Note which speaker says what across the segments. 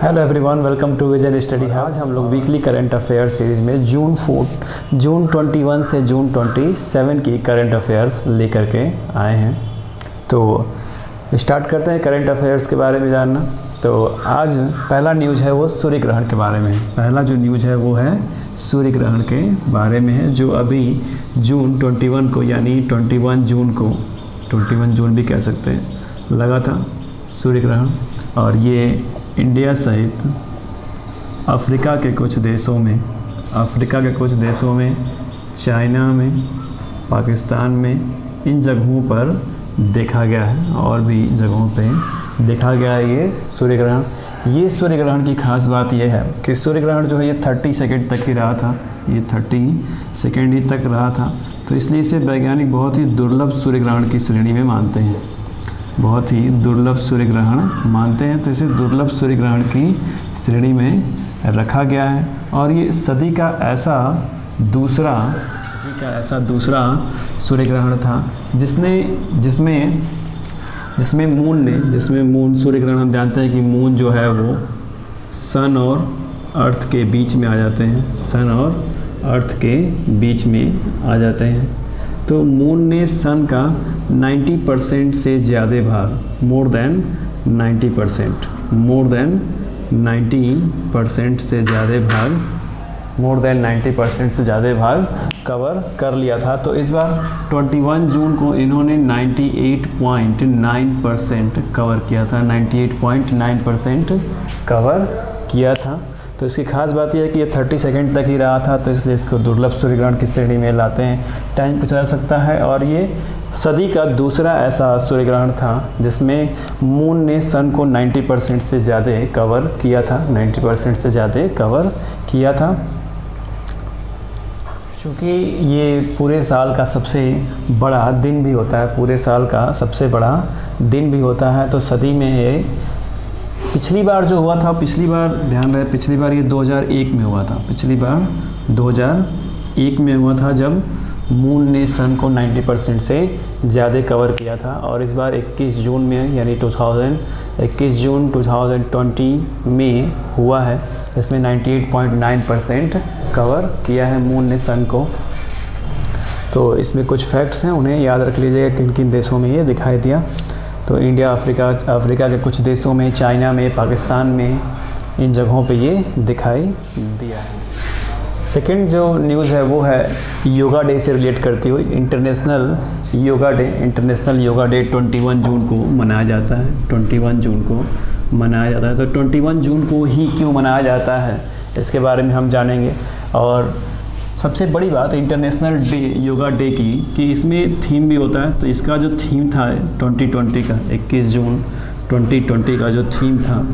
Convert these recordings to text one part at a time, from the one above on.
Speaker 1: Hello everyone, welcome to vision study. आज हम लोग वीकली करंट अफेयर सीरीज में जून 21 से जून 27 की करंट अफेयर्स लेकर के आए हैं। तो स्टार्ट करते हैं करंट अफेयर्स के बारे में जानना। तो आज पहला न्यूज़ है वो सूर्य ग्रहण के बारे में। पहला जो न्यूज़ है वो है सूर्य ग्रहण के बारे में है, जो अभी जून 21 को यानी 21 जून भी कह सकते हैं, लगा था सूर्य ग्रहण। और ये इंडिया सहित अफ्रीका के कुछ देशों में, चाइना में, पाकिस्तान में, इन जगहों पर देखा गया है और भी जगहों पे देखा गया है ये सूर्य ग्रहण। ये सूर्य ग्रहण की खास बात यह है कि सूर्य ग्रहण जो है ये 30 सेकंड तक ही रहा था, ये 30 सेकंड ही तक रहा था। तो इसलिए इसे वैज्ञानिक बहुत ही दुर्लभ सूर्य ग्रहण की श्रेणी में मानते हैं, बहुत ही दुर्लभ सूर्य ग्रहण मानते हैं। तो इसे दुर्लभ सूर्य ग्रहण की श्रेणी में रखा गया है। और ये सदी का ऐसा दूसरा सूर्य ग्रहण था जिसमें मून सूर्य ग्रहण, हम जानते हैं कि मून जो है वो सन और अर्थ के बीच में आ जाते हैं। तो मून ने सन का 90% से ज़्यादा भाग, मोर देन 90% से ज़्यादा भाग कवर कर लिया था। तो इस बार 21 जून को इन्होंने 98.9% कवर किया था, 98.9% कवर किया था। तो इसकी खास बात यह है कि ये 30 सेकंड तक ही रहा था, तो इसलिए इसको दुर्लभ सूर्य ग्रहण की श्रेणी में लाते हैं। टाइम पूछा जा सकता है। और ये सदी का दूसरा ऐसा सूर्य ग्रहण था जिसमें मून ने सन को 90% से ज़्यादा कवर किया था। चूँकि ये पूरे साल का सबसे बड़ा दिन भी होता है, तो सदी में ये पिछली बार जो हुआ था, पिछली बार ये 2001 में हुआ था। 2001 में हुआ था जब मून ने सन को 90% से ज़्यादा कवर किया था। और इस बार 21 जून में यानी 21 जून 2020 में हुआ है, इसमें 98.9% कवर किया है मून ने सन को। तो इसमें कुछ फैक्ट्स हैं, उन्हें याद रख लीजिएगा किन किन देशों में ये दिखाई दिया। तो इंडिया, अफ्रीका के कुछ देशों में, चाइना में, पाकिस्तान में, इन जगहों पे ये दिखाई दिया है। सेकंड जो न्यूज़ है वो है योगा डे से रिलेट करती हुई। इंटरनेशनल योगा डे 21 जून को मनाया जाता है। 21 जून को मनाया जाता है। तो 21 जून को ही क्यों मनाया जाता है, इसके बारे में हम जानेंगे। और सबसे बड़ी बात इंटरनेशनल डे, योगा डे की, कि इसमें थीम भी होता है। तो इसका जो थीम था 2020 का, 21 जून 2020 का जो थीम था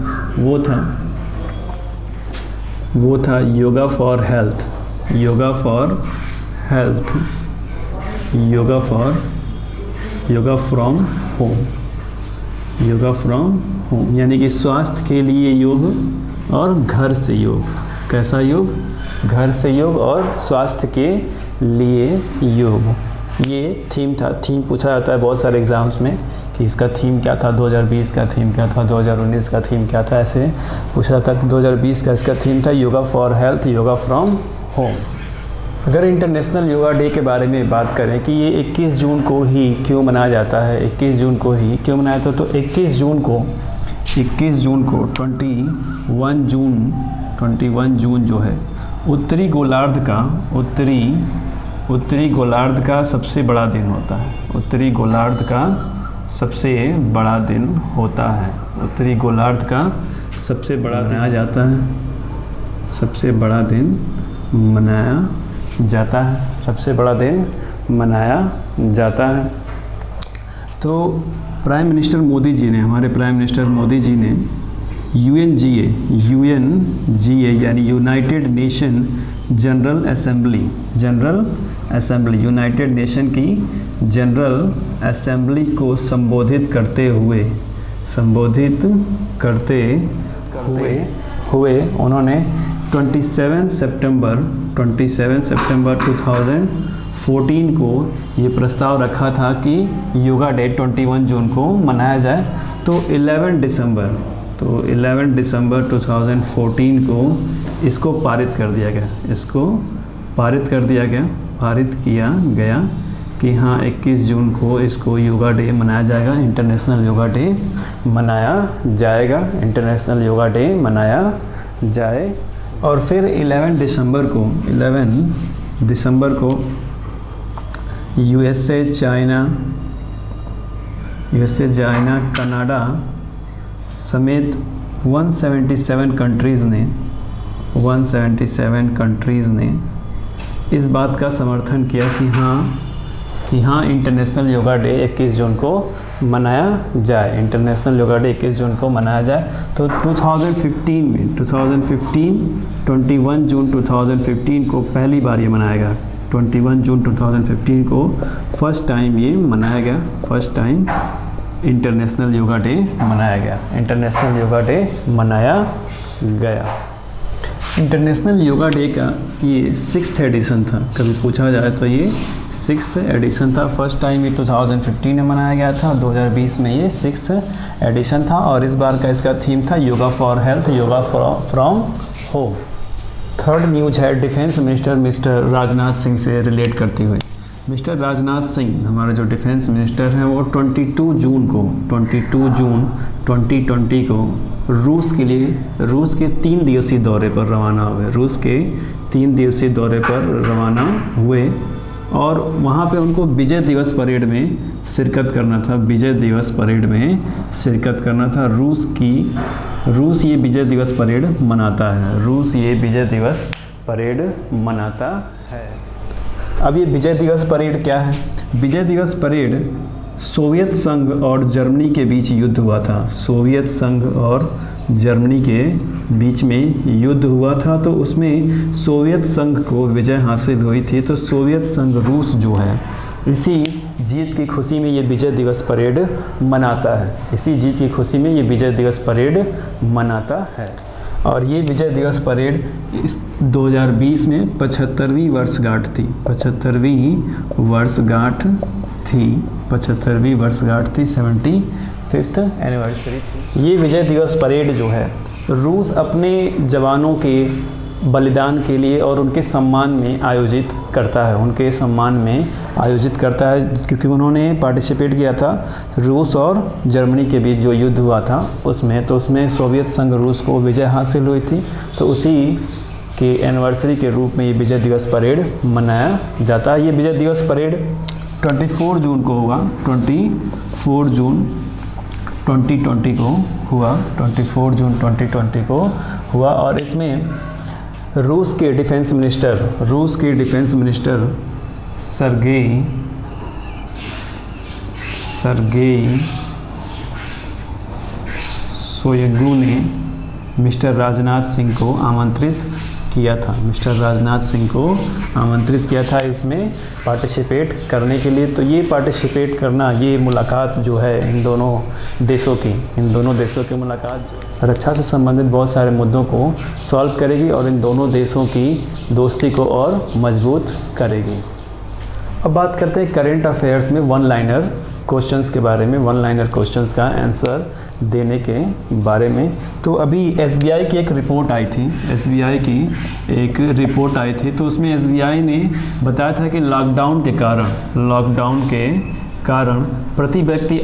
Speaker 1: वो था yoga for health, yoga from home, यानी कि स्वास्थ्य के लिए योग और घर से योग। कैसा योग? घर से योग और स्वास्थ्य के लिए योग, ये थीम था। थीम पूछा जाता है बहुत सारे एग्जाम्स में कि इसका थीम क्या था, 2020 का थीम क्या था, 2019 का थीम क्या था, ऐसे पूछा जाता है। 2020 का इसका थीम था yoga for health, yoga from home. अगर इंटरनेशनल योगा डे के बारे में बात करें कि ये 21 जून को ही क्यों मनाया जाता है, 21 जून को ही क्यों मनाया जाता है, तो 21 जून को 21 जून जो है उत्तरी गोलार्ध का सबसे बड़ा दिन होता है। उत्तरी गोलार्ध का सबसे बड़ा दिन होता है। उत्तरी गोलार्ध का सबसे बड़ा दिन मनाया जाता है, सबसे बड़ा दिन मनाया जाता है। तो प्राइम मिनिस्टर मोदी जी ने, हमारे प्राइम मिनिस्टर मोदी जी ने UNGA यानी United nation general assembly, United nation की जनरल असेंबली को संबोधित करते हुए उन्होंने 27 सितंबर 2014 को ये प्रस्ताव रखा था कि योगा डे 21 जून को मनाया जाए। तो 11 दिसंबर तो तो 11 दिसंबर 2014 को इसको पारित कर दिया गया, पारित किया गया कि हाँ 21 जून को इसको योगा डे मनाया जाएगा, इंटरनेशनल योगा डे मनाया जाएगा, इंटरनेशनल योगा डे मनाया जाए। और फिर 11 दिसंबर को यूएसए, चाइना, कनाडा समेत 177 कंट्रीज़ ने इस बात का समर्थन किया कि हाँ इंटरनेशनल योगा डे 21 जून को मनाया जाए, इंटरनेशनल योगा डे 21 जून को मनाया जाए। तो 2015 में 21 जून 2015 को पहली बार ये मनाया गया, 21 जून 2015 को फर्स्ट टाइम ये मनाया गया, first time international yoga day मनाया गया, इंटरनेशनल योगा डे मनाया गया। इंटरनेशनल योगा डे का ये 6th एडिशन था, कभी पूछा जाए तो ये 6th एडिशन था। फर्स्ट टाइम ये 2015 में मनाया गया था, 2020 में ये 6th एडिशन था। और इस बार का इसका थीम था yoga for health, yoga from home. Third news है defence minister mister Rajnath Singh से रिलेट करती हुई। मिस्टर राजनाथ सिंह हमारे जो डिफेंस मिनिस्टर हैं वो 22 जून 2020 को रूस के 3 दिवसीय दौरे पर रवाना हुए, रूस के 3 दिवसीय दौरे पर रवाना हुए। और वहाँ पे उनको विजय दिवस परेड में शिरकत करना था, विजय दिवस परेड में शिरकत करना था। रूस ये विजय दिवस परेड मनाता है, रूस ये विजय दिवस परेड मनाता है। अब ये विजय दिवस परेड क्या है? विजय दिवस परेड सोवियत संघ और जर्मनी के बीच युद्ध हुआ था, सोवियत संघ और जर्मनी के बीच में युद्ध हुआ था। तो उसमें सोवियत संघ को विजय हासिल हुई थी। तो सोवियत संघ रूस जो है इसी जीत की खुशी में ये विजय दिवस परेड मनाता है, इसी जीत की खुशी में ये विजय दिवस परेड मनाता है। और ये विजय दिवस परेड इस 2020 में 75वीं वर्षगांठ थी, 75वीं वर्षगांठ थी, 75th एनिवर्सरी थी। ये विजय दिवस परेड जो है रूस अपने जवानों के बलिदान के लिए और उनके सम्मान में आयोजित करता है, उनके सम्मान में आयोजित करता है, क्योंकि उन्होंने पार्टिसिपेट किया था रूस और जर्मनी के बीच जो युद्ध हुआ था उसमें। तो उसमें सोवियत संघ रूस को विजय हासिल हुई थी। तो उसी के एनिवर्सरी के रूप में ये विजय दिवस परेड मनाया जाता है। ये विजय दिवस परेड 24 जून को होगा, 24 जून 2020 को हुआ, 24 जून 2020 को हुआ। और इसमें रूस के डिफेंस मिनिस्टर सर्गेई शोइगु ने मिस्टर राजनाथ सिंह को आमंत्रित किया था, मिस्टर राजनाथ सिंह को आमंत्रित किया था इसमें पार्टिसिपेट करने के लिए। तो ये पार्टिसिपेट करना, ये मुलाकात जो है इन दोनों देशों की मुलाकात रक्षा से संबंधित बहुत सारे मुद्दों को सॉल्व करेगी और इन दोनों देशों की दोस्ती को और मजबूत करेगी। अब बात करते हैं करेंट अफेयर्स में वन लाइनर क्वेश्चंस के बारे में, वन लाइनर क्वेश्चंस का आंसर देने के बारे में। तो अभी एसबीआई की एक रिपोर्ट आई थी, एसबीआई की एक रिपोर्ट आई थी। तो उसमें एसबीआई ने बताया था कि लॉकडाउन के कारण प्रति व्यक्ति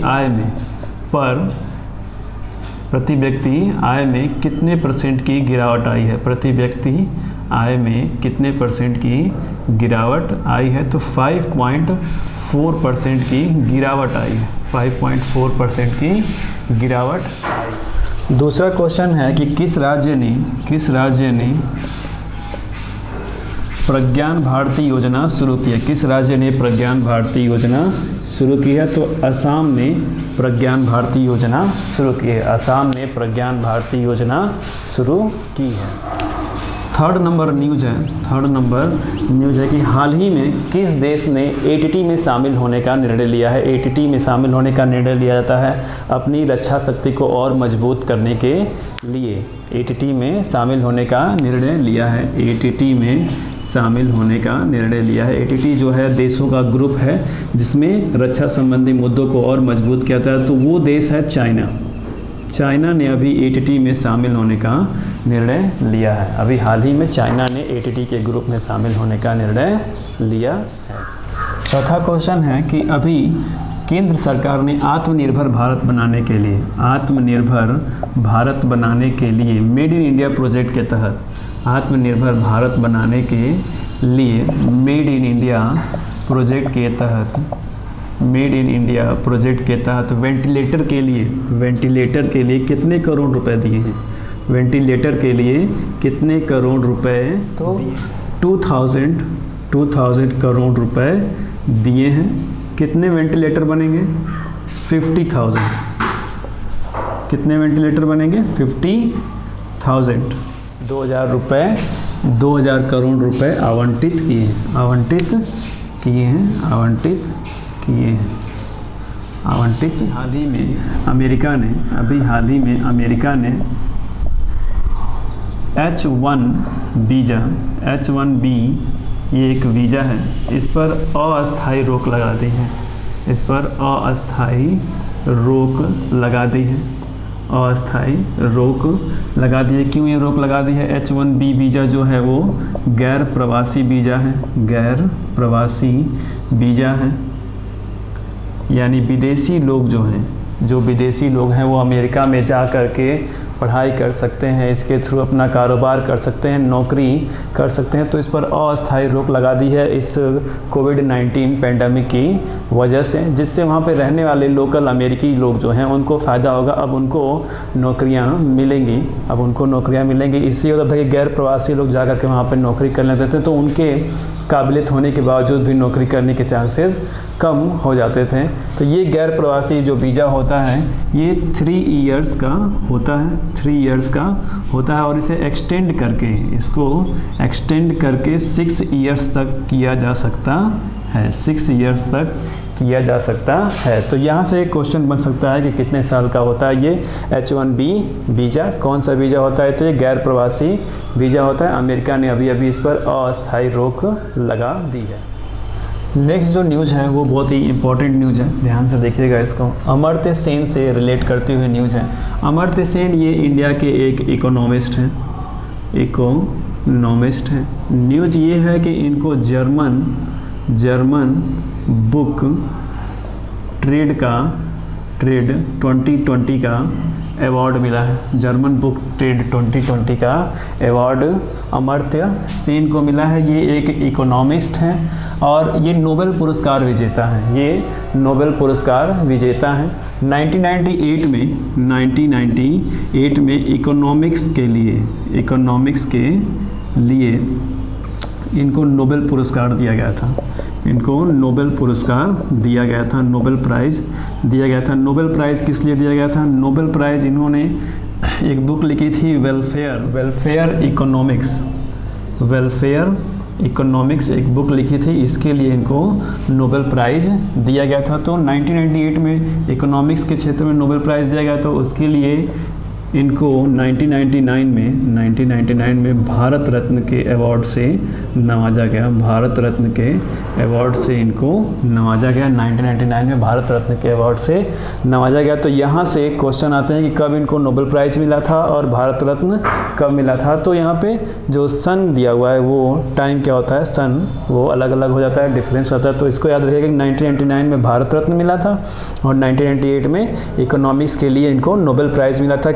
Speaker 1: आय में कितने परसेंट की गिरावट आई है, प्रति व्यक्ति आय में कितने परसेंट की गिरावट आई है? तो 5.4% की गिरावट आई है, 5.4% की गिरावट आई। दूसरा क्वेश्चन है कि किस राज्य ने प्रज्ञान भारती योजना शुरू की है, किस राज्य ने प्रज्ञान भारती योजना शुरू की है? तो असम ने प्रज्ञान भारती योजना शुरू की है, असम ने प्रज्ञान भारती योजना शुरू की है। थर्ड नंबर न्यूज है कि हाल ही में किस देश ने एटीटी में शामिल होने का निर्णय लिया है? एटीटी में शामिल होने का निर्णय लिया जाता है अपनी रक्षा शक्ति को और मजबूत करने के लिए, एटीटी में शामिल होने का निर्णय लिया है, एटीटी में शामिल होने का निर्णय लिया है। एटीटी जो है देशों का ग्रुप है जिसमें रक्षा संबंधी मुद्दों को और मजबूत किया जाता है। तो वो देश है चाइना, चाइना ने अभी ATT में शामिल होने का निर्णय लिया है। अभी हाल ही में चाइना ने ATT के ग्रुप में शामिल होने का निर्णय लिया है। चौथा क्वेश्चन है कि अभी केंद्र सरकार ने आत्मनिर्भर भारत बनाने के लिए मेड इन इंडिया प्रोजेक्ट के तहत आत्मनिर्भर भारत बनाने के लिए मेड इन इंडिया प्रोजेक्ट के तहत वेंटिलेटर के लिए कितने करोड़ रुपए दिए हैं? वेंटिलेटर के लिए कितने करोड़ रुपए? तो 2000 करोड़ रुपए दिए हैं। कितने वेंटिलेटर बनेंगे? 50,000। कितने वेंटिलेटर बनेंगे? 50,000। 2000 करोड़ रुपए आवंटित किए हैं। हाल ही में अमेरिका ने H1B ये एक वीज़ा है, इस पर अस्थायी रोक लगा दी है। क्यों ये रोक लगा दी है? H1B वीज़ा जो है वो गैर प्रवासी वीज़ा है, यानी विदेशी लोग हैं वो अमेरिका में जा कर के पढ़ाई कर सकते हैं, इसके थ्रू अपना कारोबार कर सकते हैं, नौकरी कर सकते हैं। तो इस पर अस्थायी रोक लगा दी है इस कोविड-19 पैंडमिक की वजह से, जिससे वहाँ पे रहने वाले लोकल अमेरिकी लोग जो हैं उनको फ़ायदा होगा। अब उनको नौकरियाँ मिलेंगी। इससे होता था कि गैर प्रवासी लोग जा कर के वहाँ पर नौकरी कर लेते थे, तो उनके काबिलियत होने के बावजूद भी नौकरी करने के चांसेस कम हो जाते थे। तो ये गैर प्रवासी जो वीज़ा होता है ये 3 इयर्स का होता है और इसे एक्सटेंड करके 6 इयर्स तक किया जा सकता है। तो यहाँ से एक क्वेश्चन बन सकता है कि कितने साल का होता है ये H1B वीज़ा? कौन सा वीज़ा होता है? तो ये गैर प्रवासी वीज़ा होता है। अमेरिका ने अभी इस पर अस्थायी रोक लगा दी है। नेक्स्ट जो न्यूज़ है वो बहुत ही इंपॉर्टेंट न्यूज़ है, ध्यान से देखिएगा इसको। अमर्त्य सेन से रिलेट करती हुई न्यूज़ है। अमर्त्य सेन ये इंडिया के एक इकोनॉमिस्ट हैं। न्यूज़ ये है कि इनको जर्मन बुक ट्रेड 2020 का अवार्ड मिला है। जर्मन बुक ट्रेड 2020 का अवार्ड अमर्त्य सेन को मिला है। ये एक इकोनॉमिस्ट हैं और ये नोबेल पुरस्कार विजेता हैं। 1998 में इकोनॉमिक्स के लिए इनको नोबेल पुरस्कार दिया गया था। नोबेल प्राइज़ दिया गया था। नोबेल प्राइज़ किस लिए दिया गया था? नोबेल प्राइज़ इन्होंने एक बुक लिखी थी वेलफेयर इकोनॉमिक्स एक बुक लिखी थी, इसके लिए इनको नोबेल प्राइज़ दिया गया था। तो 1998 में इकोनॉमिक्स के क्षेत्र में नोबेल प्राइज़ दिया गया, तो उसके लिए इनको 1999 में भारत रत्न के अवार्ड से नवाजा गया। 1999 में भारत रत्न के अवार्ड से नवाजा गया। तो यहाँ से क्वेश्चन आते हैं कि कब इनको नोबेल प्राइज़ मिला था और भारत रत्न कब मिला था। तो यहाँ पे जो सन दिया हुआ है वो टाइम क्या होता है, सन वो अलग अलग हो जाता है, डिफरेंस होता है। तो इसको याद रखिएगा कि 1999 में भारत रत्न मिला था और 1998 में इकोनॉमिक्स के लिए इनको नोबेल प्राइज़ मिला था।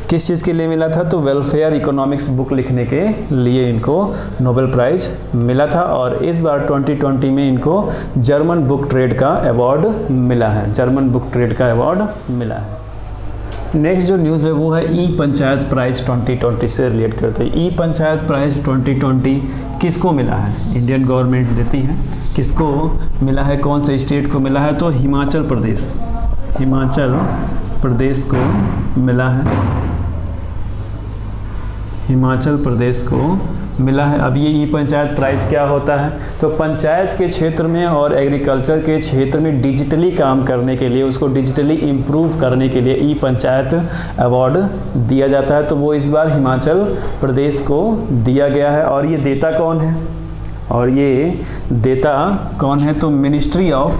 Speaker 1: किस चीज़ के लिए मिला था? तो वेलफेयर इकोनॉमिक्स बुक लिखने के लिए इनको नोबेल प्राइज़ मिला था। और इस बार 2020 में इनको जर्मन बुक ट्रेड का अवार्ड मिला है। नेक्स्ट जो न्यूज़ है वो है ई पंचायत प्राइज़ 2020 से रिलेट करते हैं। ई पंचायत प्राइज़ 2020 किसको मिला है? इंडियन गवर्नमेंट देती है। किसको मिला है? कौन से स्टेट को मिला है? तो हिमाचल प्रदेश को मिला है। अब ये ई पंचायत प्राइज़ क्या होता है? तो पंचायत के क्षेत्र में और एग्रीकल्चर के क्षेत्र में डिजिटली काम करने के लिए, उसको डिजिटली इम्प्रूव करने के लिए ई पंचायत अवार्ड दिया जाता है। तो वो इस बार हिमाचल प्रदेश को दिया गया है। और ये देता कौन है? तो ministry of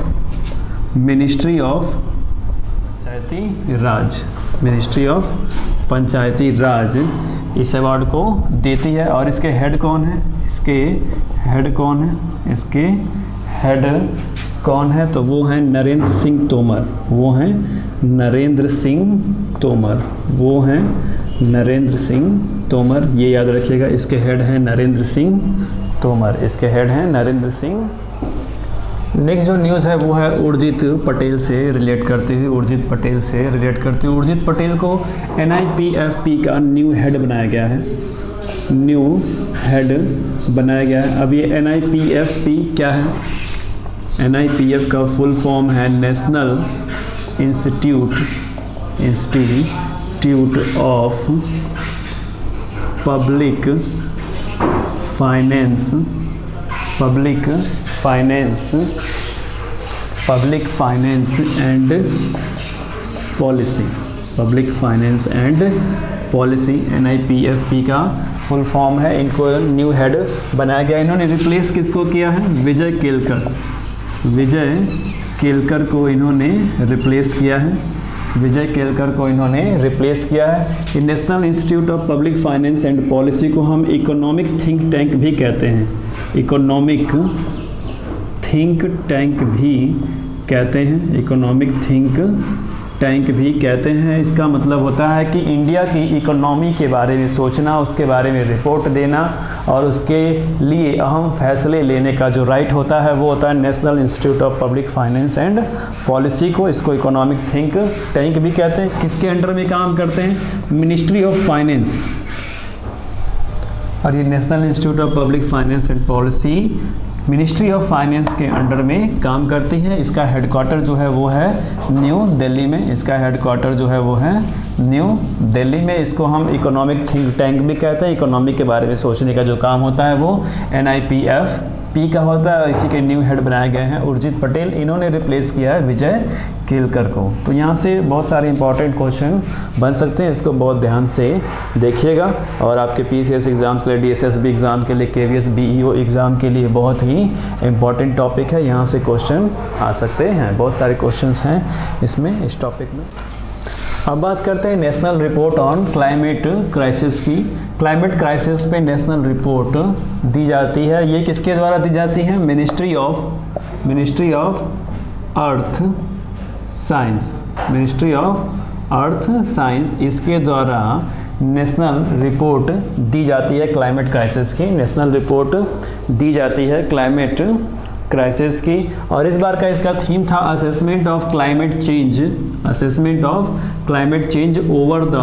Speaker 1: panchayati raj, ministry of panchayati raj इस अवार्ड को देती है। और इसके हेड कौन है, इसके हेड कौन है, इसके हेड कौन है, तो वो हैं नरेंद्र सिंह तोमर, वो हैं नरेंद्र सिंह तोमर, वो हैं नरेंद्र सिंह तोमर, ये याद रखिएगा। इसके हेड हैं नरेंद्र सिंह तोमर, इसके हेड हैं नरेंद्र सिंह। नेक्स्ट जो न्यूज़ है वो है उर्जित पटेल से रिलेट करते हुए, उर्जित पटेल से रिलेट करते हुए उर्जित पटेल को NIPFP का न्यू हेड बनाया गया है, न्यू हेड बनाया गया है। अब ये NIPFP क्या है, NIPF का फुल फॉर्म है national institute of public finance and policy, NIPFP का फुल फॉर्म है। इनको न्यू हेड बनाया गया। इन्होंने रिप्लेस किसको किया है, विजय केलकर को इन्होंने रिप्लेस किया है, विजय केलकर को इन्होंने रिप्लेस किया है। National institute of public finance and policy को हम इकोनॉमिक थिंक टैंक भी कहते हैं, इकोनॉमिक थिंक टैंक भी कहते हैं, इकोनॉमिक थिंक टैंक भी कहते हैं। इसका मतलब होता है कि इंडिया की इकोनॉमी के बारे में सोचना, उसके बारे में रिपोर्ट देना और उसके लिए अहम फैसले लेने का जो राइट होता है वो होता है national institute of public finance and policy को। इसको इकोनॉमिक थिंक टैंक भी कहते हैं। किसके अंडर में काम करते हैं, मिनिस्ट्री ऑफ फाइनेंस। और ये national institute of public finance and policy ministry of finance के अंडर में काम करती है। इसका हेडक्वार्टर जो है वो है न्यू दिल्ली में, इसका हेडक्वार्टर जो है वो है न्यू दिल्ली में। इसको हम इकोनॉमिक थिंक टैंक भी कहते हैं। इकोनॉमी के बारे में सोचने का जो काम होता है वो NIPFP का होता है। इसी के न्यू हेड बनाए गए हैं उर्जित पटेल, इन्होंने रिप्लेस किया है विजय केलकर को। तो यहाँ से बहुत सारे इंपॉर्टेंट क्वेश्चन बन सकते हैं, इसको बहुत ध्यान से देखिएगा। और आपके PCS एग्जाम्स के लिए, DSSB एग्ज़ाम के लिए, KVS BEO एग्ज़ाम के लिए बहुत ही इंपॉर्टेंट टॉपिक है। यहाँ से क्वेश्चन आ सकते हैं, बहुत सारे क्वेश्चंस हैं इसमें, इस टॉपिक में। अब बात करते हैं national report on climate crisis की। क्लाइमेट क्राइसिस पे नेशनल रिपोर्ट दी जाती है। ये किसके द्वारा दी जाती है, ministry of earth science, ministry of earth science, इसके द्वारा नेशनल रिपोर्ट दी जाती है क्लाइमेट क्राइसिस की, नेशनल रिपोर्ट दी जाती है क्लाइमेट क्राइसिस की। और इस बार का इसका थीम था assessment of climate change, assessment of climate change over the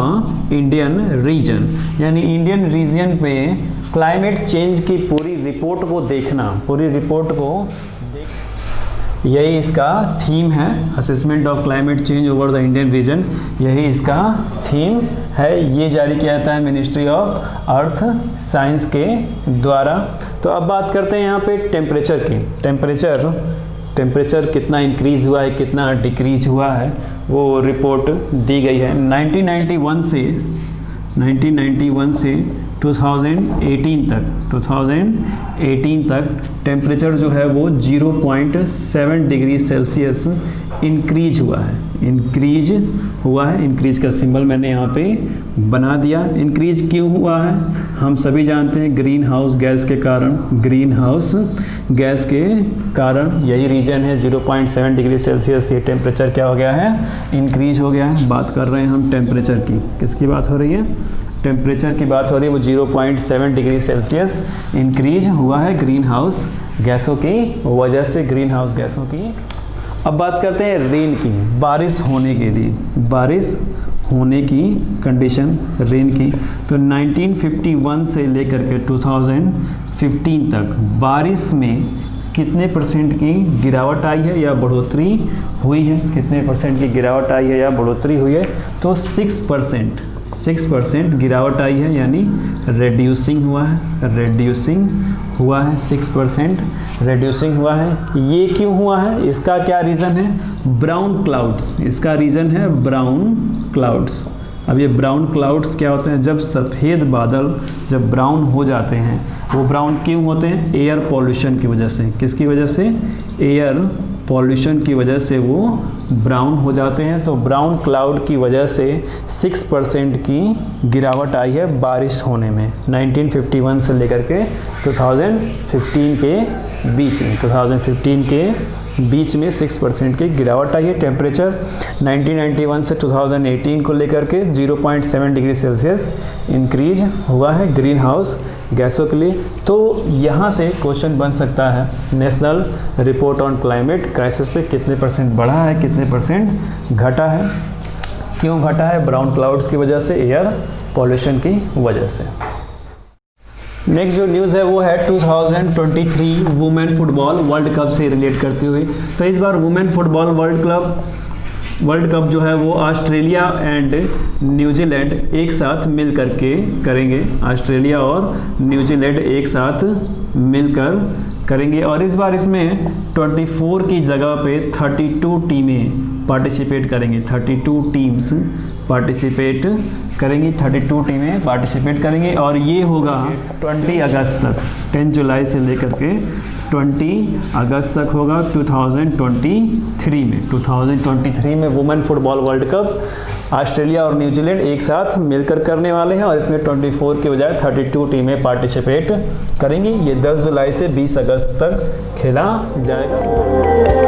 Speaker 1: Indian reason, यानी इंडियन रीजन पे क्लाइमेट चेंज की पूरी रिपोर्ट को देखना, पूरी रिपोर्ट को यही इसका थीम है, assessment of climate change over the Indian reason, यही इसका थीम है। ये जारी किया जाता है मिनिस्ट्री ऑफ अर्थ साइंस के द्वारा। तो अब बात करते हैं यहाँ पे टेम्परेचर की। टेम्परेचर कितना इंक्रीज हुआ है, कितना डिक्रीज हुआ है, वो रिपोर्ट दी गई है। 1991 से 2018 तक टेम्परेचर जो है वो 0.7 डिग्री सेल्सियस इंक्रीज हुआ है, इंक्रीज का सिंबल मैंने यहाँ पे बना दिया। इंक्रीज क्यों हुआ है, हम सभी जानते हैं ग्रीन हाउस गैस के कारण, यही रीजन है 0.7 डिग्री सेल्सियस ये टेम्परेचर क्या हो गया है, इंक्रीज हो गया है। बात कर रहे हैं हम टेम्परेचर की, किसकी बात हो रही है, टेम्परेचर की बात हो रही है। वो 0.7 डिग्री सेल्सियस इंक्रीज हुआ है ग्रीन हाउस गैसों की वजह से, ग्रीन हाउस गैसों की। अब बात करते हैं रेन की, बारिश होने की कंडीशन रेन की। तो 1951 से लेकर के 2015 तक बारिश में कितने परसेंट की गिरावट आई है या बढ़ोतरी हुई है, कितने परसेंट की गिरावट आई है या बढ़ोतरी हुई है, तो 6% गिरावट आई है, यानी रेड्यूसिंग हुआ है, 6% रेड्यूसिंग हुआ है। ये क्यों हुआ है, इसका क्या रीज़न है, ब्राउन क्लाउड्स, इसका रीज़न है ब्राउन क्लाउड्स। अब ये ब्राउन क्लाउड्स क्या होते हैं, जब सफ़ेद बादल जब ब्राउन हो जाते हैं, वो ब्राउन क्यों होते हैं, एयर पॉल्यूशन की वजह से। किसकी वजह से, एयर पॉल्यूशन की वजह से वो ब्राउन हो जाते हैं। तो ब्राउन क्लाउड की वजह से 6% की गिरावट आई है बारिश होने में 1951 से लेकर के 2015 के बीच में। 2015 के बीच में 6% की गिरावट आई है। टेम्परेचर 1991 से 2018 को लेकर के 0.7 डिग्री सेल्सियस इंक्रीज हुआ है ग्रीन हाउस गैसों के लिए। तो यहाँ से क्वेश्चन बन सकता है, national report on climate crisis पे कितने % बढ़ा है, कितने % घटा है, क्यों घटा है? ब्राउन क्लाउड्स की वजह से, एयर पॉल्यूशन की वजह से। नेक्स्ट जो न्यूज़ है वो है 2023 वुमेन फुटबॉल वर्ल्ड कप से रिलेट करते हुए। तो इस बार वुमेन फुटबॉल वर्ल्ड कप जो है वो ऑस्ट्रेलिया एंड न्यूजीलैंड एक साथ मिल करके करेंगे। ऑस्ट्रेलिया और न्यूजीलैंड एक साथ मिलकर करेंगे और इस बार इसमें 24 की जगह पे 32 टीमें पार्टिसिपेट करेंगे। 32 टीम्स पार्टिसिपेट करेंगी, 32 टीमें पार्टिसिपेट करेंगी और ये होगा 20 अगस्त तक, 10 जुलाई से लेकर के 20 अगस्त तक होगा 2023 में। 2023 में women football world cup Australia और न्यूजीलैंड एक साथ मिलकर करने वाले हैं और इसमें 24 के बजाय 32 टीमें पार्टिसिपेट करेंगी। ये 10 जुलाई से 20 अगस्त तक खेला जाएगा।